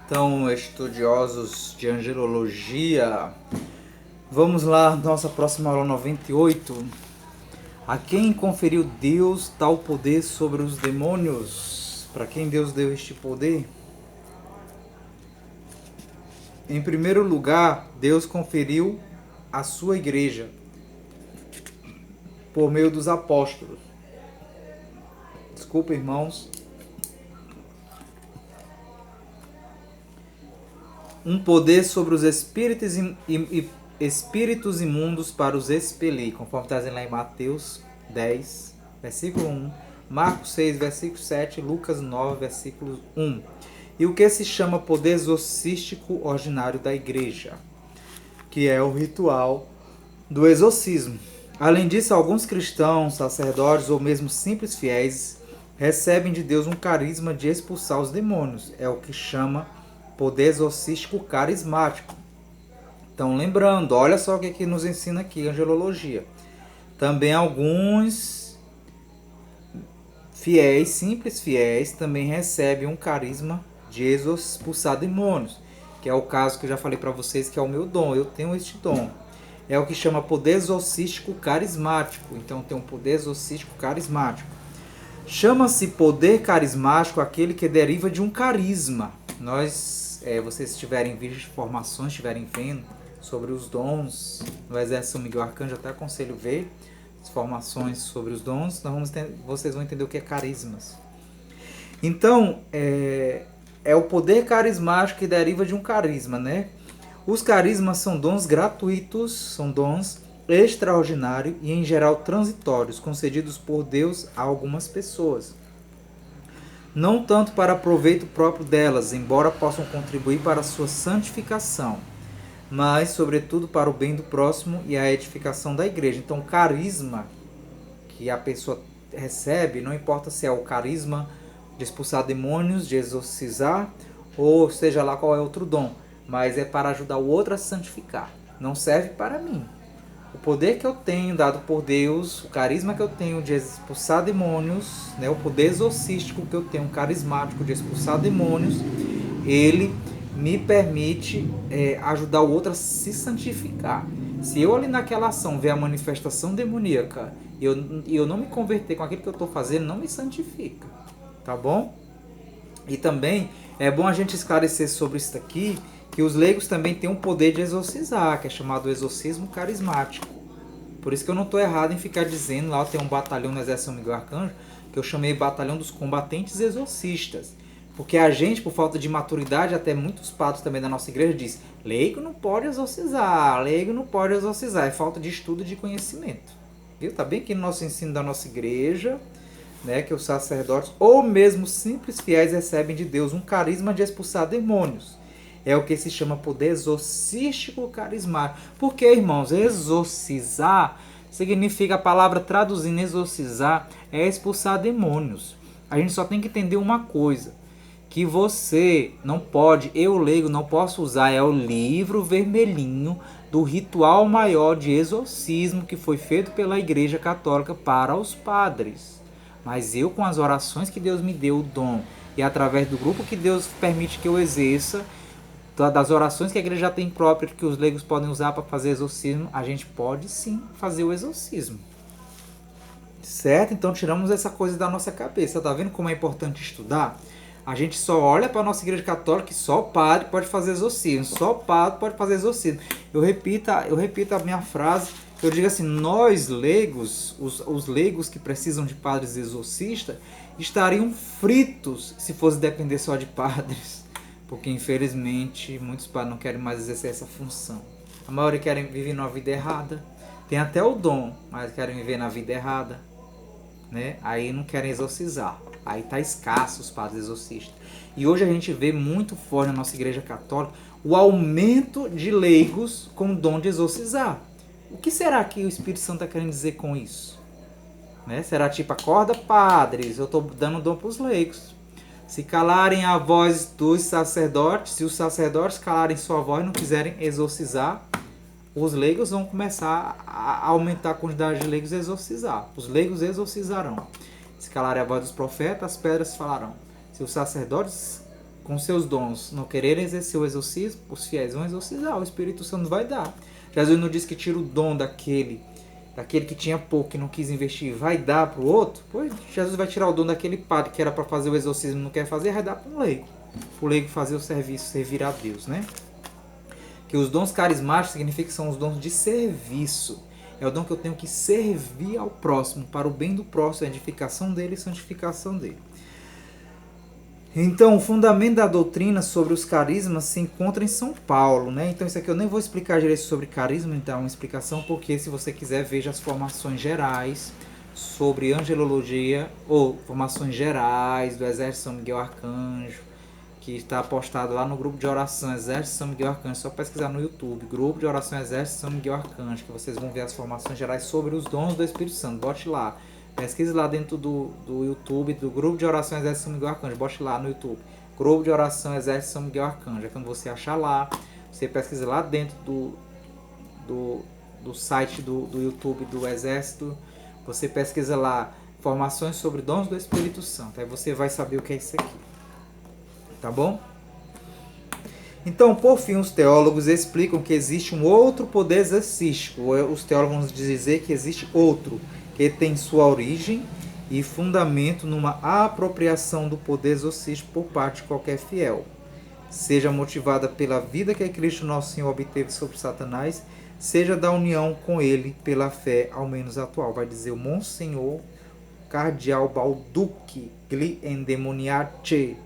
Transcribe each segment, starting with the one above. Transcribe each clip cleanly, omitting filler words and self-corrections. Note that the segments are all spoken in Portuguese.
Então, estudiosos de angelologia, vamos lá, nossa próxima aula 98. A quem conferiu Deus tal poder sobre os demônios? Para quem Deus deu este poder? Em primeiro lugar, Deus conferiu à sua igreja, por meio dos apóstolos. Desculpa, irmãos. Um poder sobre os espíritos imundos para os expelir, conforme está dizendo lá em Mateus 10, versículo 1, Marcos 6, versículo 7, Lucas 9, versículo 1. E o que se chama poder exorcístico ordinário da igreja, que é o ritual do exorcismo. Além disso, alguns cristãos, sacerdotes ou mesmo simples fiéis recebem de Deus um carisma de expulsar os demônios. É o que chama poder exorcístico carismático. Então, lembrando, olha só o que nos ensina aqui a angelologia. Também alguns fiéis, simples fiéis, também recebem um carisma de expulsar demônios, que é o caso que eu já falei para vocês, que é o meu dom. Eu tenho este dom. É o que chama poder exorcístico carismático. Então, tem um poder exorcístico carismático. Chama-se poder carismático aquele que deriva de um carisma. Vocês estiverem vídeos de formações, estiverem vendo sobre os dons no Exército São Miguel Arcanjo, até aconselho ver as formações sobre os dons, vocês vão entender o que é carismas. Então, é o poder carismático que deriva de um carisma, né? Os carismas são dons gratuitos, são dons extraordinários e, em geral, transitórios, concedidos por Deus a algumas pessoas. Não tanto para proveito próprio delas, embora possam contribuir para a sua santificação, mas, sobretudo, para o bem do próximo e a edificação da igreja. Então, o carisma que a pessoa recebe, não importa se é o carisma de expulsar demônios, de exorcizar, ou seja lá qual é outro dom, mas é para ajudar o outro a santificar. Não serve para mim. O poder que eu tenho dado por Deus, o carisma que eu tenho de expulsar demônios, né, o poder exorcístico que eu tenho, carismático de expulsar demônios, ele me permite ajudar o outro a se santificar. Se eu ali naquela ação ver a manifestação demoníaca e eu não me converter com aquilo que eu estou fazendo, não me santifica. Tá bom? E também é bom a gente esclarecer sobre isso aqui, que os leigos também têm um poder de exorcizar, que é chamado exorcismo carismático. Por isso que eu não estou errado em ficar dizendo, lá tem um batalhão no Exército São Miguel Arcanjo, que eu chamei batalhão dos combatentes exorcistas. Porque a gente, por falta de maturidade, até muitos padres também da nossa igreja diz, leigo não pode exorcizar, leigo não pode exorcizar, é falta de estudo e de conhecimento. Viu? Tá bem aqui no nosso ensino da nossa igreja, né, que os sacerdotes ou mesmo simples fiéis recebem de Deus um carisma de expulsar demônios. É o que se chama poder exorcístico carismático. Porque, irmãos, exorcizar significa, a palavra traduzindo exorcizar, é expulsar demônios. A gente só tem que entender uma coisa, que você não pode, eu leigo, não posso usar, é o livro vermelhinho do ritual maior de exorcismo que foi feito pela Igreja Católica para os padres. Mas eu, com as orações que Deus me deu, o dom, e através do grupo que Deus permite que eu exerça, das orações que a igreja já tem própria, que os leigos podem usar para fazer exorcismo, a gente pode sim fazer o exorcismo. Certo? Então tiramos essa coisa da nossa cabeça. Tá vendo como é importante estudar? A gente só olha para a nossa igreja católica que só o padre pode fazer exorcismo. Só o padre pode fazer exorcismo. Eu repito a minha frase. Eu digo assim, nós leigos, os leigos que precisam de padres exorcistas, estariam fritos se fosse depender só de padres. Porque infelizmente muitos padres não querem mais exercer essa função. A maioria querem viver na vida errada. Tem até o dom, mas querem viver na vida errada. Né? Aí não querem exorcizar. Aí está escasso os padres exorcistas. E hoje a gente vê muito forte na nossa igreja católica o aumento de leigos com o dom de exorcizar. O que será que o Espírito Santo está querendo dizer com isso? Né? Será tipo, acorda padres, eu estou dando dom para os leigos. Se calarem a voz dos sacerdotes, se os sacerdotes calarem sua voz e não quiserem exorcizar, os leigos vão começar a aumentar a quantidade de leigos e exorcizar. Os leigos exorcizarão. Se calarem a voz dos profetas, as pedras falarão. Se os sacerdotes com seus dons, não quererem exercer o exorcismo, os fiéis vão exorcizar, o Espírito Santo vai dar. Jesus não disse que tira o dom daquele que tinha pouco e não quis investir, vai dar para o outro? Pois Jesus vai tirar o dom daquele padre que era para fazer o exorcismo e não quer fazer, vai dar para um leigo. O leigo fazer o serviço, servir a Deus, né? Que os dons carismáticos significa que são os dons de serviço. É o dom que eu tenho que servir ao próximo, para o bem do próximo, a edificação dele e santificação dele. Então, o fundamento da doutrina sobre os carismas se encontra em São Paulo, né? Então, isso aqui eu nem vou explicar direito sobre carisma, então, uma explicação, porque se você quiser, veja as formações gerais sobre angelologia, ou formações gerais do Exército São Miguel Arcanjo, que está postado lá no grupo de oração Exército São Miguel Arcanjo, só pesquisar no YouTube, grupo de oração Exército São Miguel Arcanjo, que vocês vão ver as formações gerais sobre os dons do Espírito Santo. Bote lá. Pesquise lá dentro do YouTube, do grupo de oração Exército São Miguel Arcanjo. Bote lá no YouTube. Grupo de oração Exército São Miguel Arcanjo. É quando você achar lá, você pesquisa lá dentro do site do YouTube do Exército. Você pesquisa lá formações sobre dons do Espírito Santo. Aí você vai saber o que é isso aqui. Tá bom? Então, por fim, os teólogos explicam que existe um outro poder exorcístico. Os teólogos vão dizer que existe outro, que tem sua origem e fundamento numa apropriação do poder exorcístico por parte de qualquer fiel, seja motivada pela vida que Cristo Nosso Senhor obteve sobre Satanás, seja da união com ele pela fé, ao menos atual. Vai dizer o Monsenhor Cardeal Balducci Gli Endemoniace,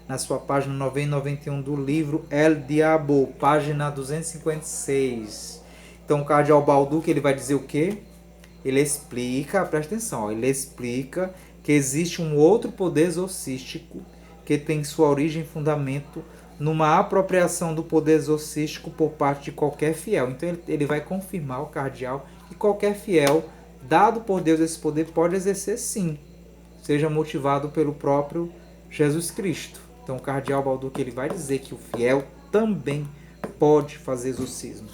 na sua página 90 e 91 do livro El Diabo, página 256. Então, o Cardeal Balducci, ele vai dizer o quê? Ele explica, presta atenção, ele explica que existe um outro poder exorcístico que tem sua origem e fundamento numa apropriação do poder exorcístico por parte de qualquer fiel. Então ele vai confirmar, o cardeal, que qualquer fiel, dado por Deus esse poder, pode exercer sim, seja motivado pelo próprio Jesus Cristo. Então o cardeal Balducci, ele vai dizer que o fiel também pode fazer exorcismo.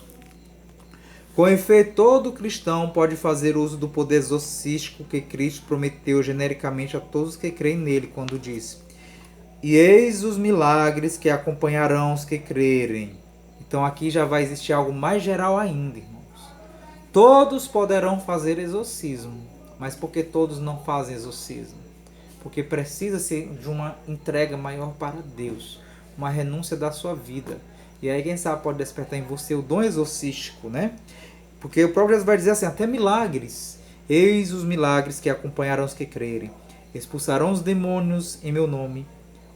Com efeito, todo cristão pode fazer uso do poder exorcístico que Cristo prometeu genericamente a todos que creem nele, quando disse: e eis os milagres que acompanharão os que crerem. Então aqui já vai existir algo mais geral ainda, irmãos. Todos poderão fazer exorcismo, mas por que todos não fazem exorcismo? Porque precisa-se de uma entrega maior para Deus, uma renúncia da sua vida. E aí, quem sabe, pode despertar em você o dom exorcístico, né? Porque o próprio Jesus vai dizer assim, até milagres. Eis os milagres que acompanharão os que crerem. Expulsarão os demônios em meu nome.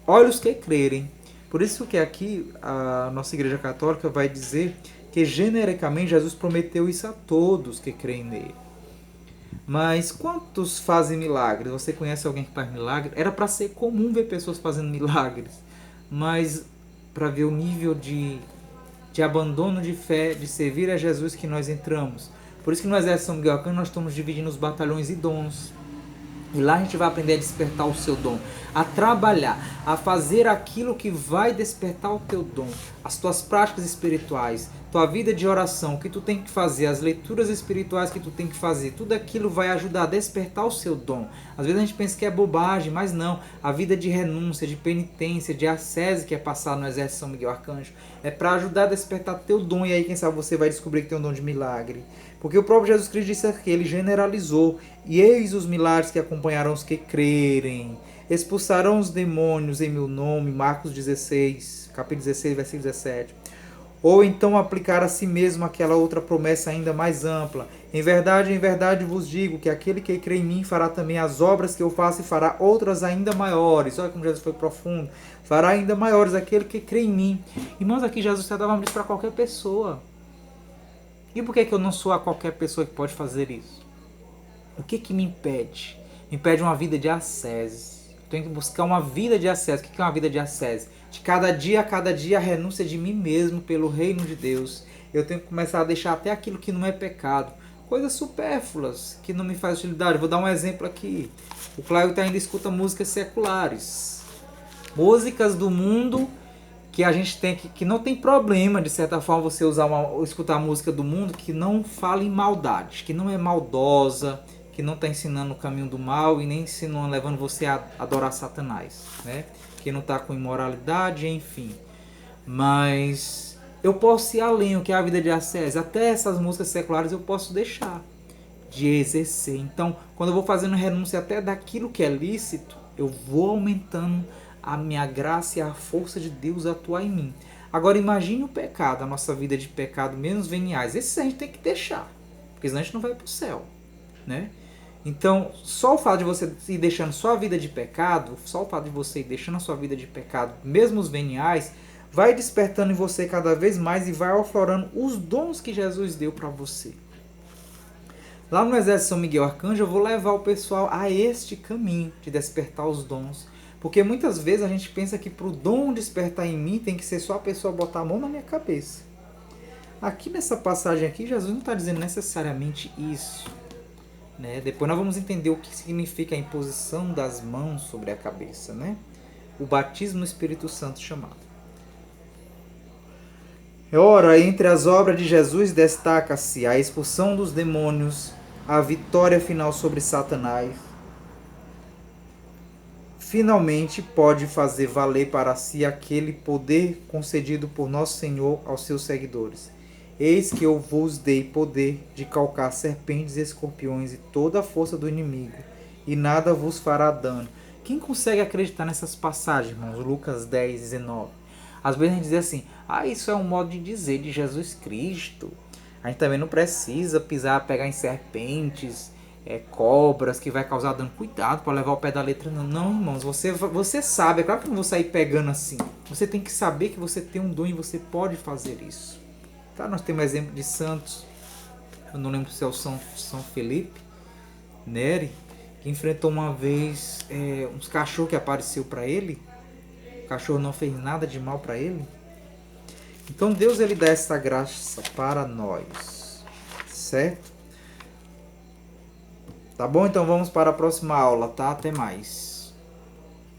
Olha os que crerem. Por isso que aqui a nossa Igreja Católica vai dizer que genericamente Jesus prometeu isso a todos que creem nele. Mas quantos fazem milagres? Você conhece alguém que faz milagre? Era para ser comum ver pessoas fazendo milagres. Mas para ver o nível de abandono de fé, de servir a Jesus que nós entramos. Por isso que no Exército São Miguel Arcanjo nós estamos dividindo os batalhões e dons. E lá a gente vai aprender a despertar o seu dom, a trabalhar, a fazer aquilo que vai despertar o teu dom, as tuas práticas espirituais, tua vida de oração, o que tu tem que fazer, as leituras espirituais que tu tem que fazer, tudo aquilo vai ajudar a despertar o seu dom. Às vezes a gente pensa que é bobagem, mas não. A vida de renúncia, de penitência, de ascese que é passar no Exército São Miguel Arcanjo é para ajudar a despertar teu dom. E aí quem sabe você vai descobrir que tem um dom de milagre. Porque o próprio Jesus Cristo disse que ele generalizou: e eis os milagres que acompanharão os que crerem. Expulsarão os demônios em meu nome, Marcos 16, capítulo 16, versículo 17. Ou então aplicar a si mesmo aquela outra promessa ainda mais ampla. Em verdade vos digo que aquele que crê em mim fará também as obras que eu faço e fará outras ainda maiores. Olha como Jesus foi profundo. Fará ainda maiores aquele que crê em mim. Irmãos, aqui Jesus está dando isso para qualquer pessoa. E por que eu não sou a qualquer pessoa que pode fazer isso? O que me impede? Me impede uma vida de ascese. Eu tenho que buscar uma vida de ascese. O que é uma vida de ascese? De cada dia a cada dia a renúncia de mim mesmo pelo reino de Deus. Eu tenho que começar a deixar até aquilo que não é pecado. Coisas supérfluas, que não me faz utilidade. Vou dar um exemplo aqui. O Cláudio ainda escuta músicas seculares. Músicas do mundo que a gente tem que não tem problema, de certa forma, você escutar música do mundo que não fala em maldade, que não é maldosa, que não está ensinando o caminho do mal e nem ensinando, levando você a adorar Satanás, né? que não está com imoralidade, enfim. Mas eu posso ir além, o que é a vida de ascese. Até essas músicas seculares eu posso deixar de exercer. Então, quando eu vou fazendo renúncia até daquilo que é lícito, eu vou aumentando a minha graça e a força de Deus atuar em mim. Agora imagine o pecado, a nossa vida de pecado menos veniais. Esse a gente tem que deixar, porque senão a gente não vai para o céu, né? Então, só o fato de você ir deixando sua vida de pecado, só o fato de você ir deixando a sua vida de pecado, mesmo os veniais, vai despertando em você cada vez mais e vai aflorando os dons que Jesus deu para você. Lá no Exército São Miguel Arcanjo, eu vou levar o pessoal a este caminho de despertar os dons. Porque muitas vezes a gente pensa que para o dom despertar em mim tem que ser só a pessoa botar a mão na minha cabeça. Aqui nessa passagem aqui, Jesus não está dizendo necessariamente isso, né? Depois nós vamos entender o que significa a imposição das mãos sobre a cabeça, né? O batismo no Espírito Santo chamado. Ora, entre as obras de Jesus destaca-se a expulsão dos demônios, a vitória final sobre Satanás. Finalmente pode fazer valer para si aquele poder concedido por nosso Senhor aos seus seguidores. Eis que eu vos dei poder de calcar serpentes e escorpiões e toda a força do inimigo, e nada vos fará dano. Quem consegue acreditar nessas passagens, irmãos? Lucas 10, 19. Às vezes a gente diz assim, isso é um modo de dizer de Jesus Cristo. A gente também não precisa pegar em serpentes, cobras, que vai causar dano. Cuidado para levar o pé da letra. Não, irmãos, você sabe, é claro que não vou sair pegando assim. Você tem que saber que você tem um dom e você pode fazer isso. Tá? Nós temos exemplo de santos, eu não lembro se é o São Felipe Neri, que enfrentou uma vez uns cachorros que apareceu para ele. O cachorro não fez nada de mal para ele. Então Deus ele dá essa graça para nós, certo? Tá bom? Então vamos para a próxima aula, tá? Até mais.